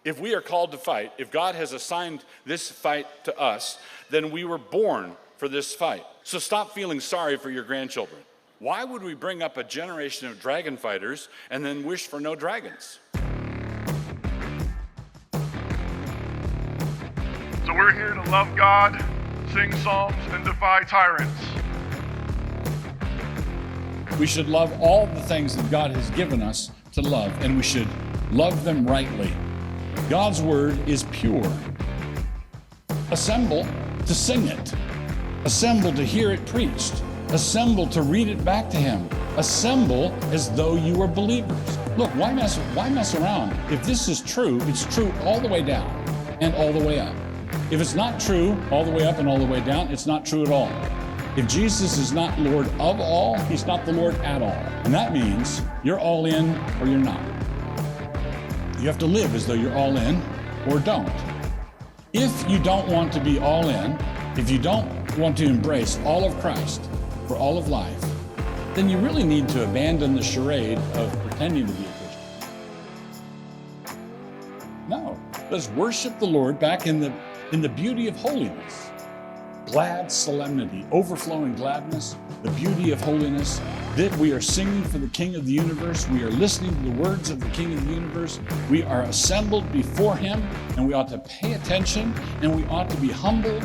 If we are called to fight, if God has assigned this fight to us, then we were born for this fight. So stop feeling sorry for your grandchildren. Why would we bring up a generation of dragon fighters and then wish for no dragons? So we're here to love God, sing psalms, and defy tyrants. We should love all the things that God has given us to love, and we should love them rightly. God's word is pure. Assemble to sing it. Assemble to hear it preached. Assemble to read it back to him. Assemble as though you were believers. Look, why mess around? If this is true, it's true all the way down and all the way up. If it's not true all the way up and all the way down, it's not true at all. If Jesus is not Lord of all, he's not the Lord at all. And that means you're all in or you're not. You have to live as though you're all in or don't. If you don't want to be all in, if you don't want to embrace all of Christ for all of life, then you really need to abandon the charade of pretending to be a Christian. No, let's worship the Lord back in the beauty of holiness. Glad solemnity, overflowing gladness, the beauty of holiness, that we are singing for the King of the universe. We are listening to the words of the King of the universe. We are assembled before him, and we ought to pay attention, and we ought to be humble.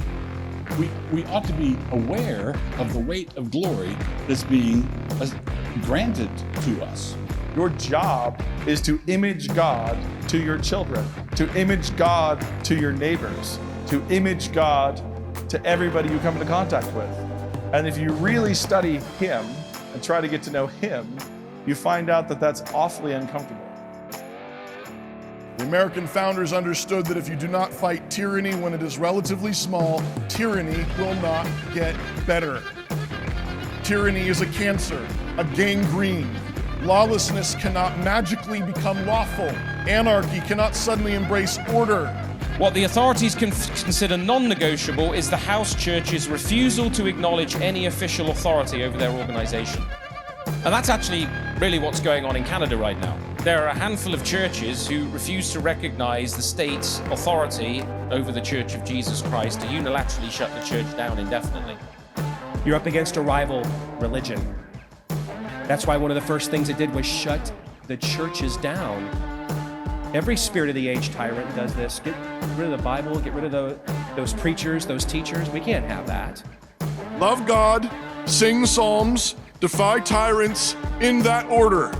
We ought to be aware of the weight of glory that's being granted to us. Your job is to image God to your children, to image God to your neighbors, to image God to everybody you come into contact with. And if you really study him and try to get to know him, you find out that that's awfully uncomfortable. The American founders understood that if you do not fight tyranny when it is relatively small, tyranny will not get better. Tyranny is a cancer, a gangrene. Lawlessness cannot magically become lawful. Anarchy cannot suddenly embrace order. What the authorities consider non-negotiable is the house church's refusal to acknowledge any official authority over their organization. And that's actually really what's going on in Canada right now. There are a handful of churches who refuse to recognize the state's authority over the Church of Jesus Christ to unilaterally shut the church down indefinitely. You're up against a rival religion. That's why one of the first things it did was shut the churches down. Every spirit of the age tyrant does this. Get rid of the Bible, get rid of those preachers, those teachers. We can't have that. Love God, sing psalms, defy tyrants in that order.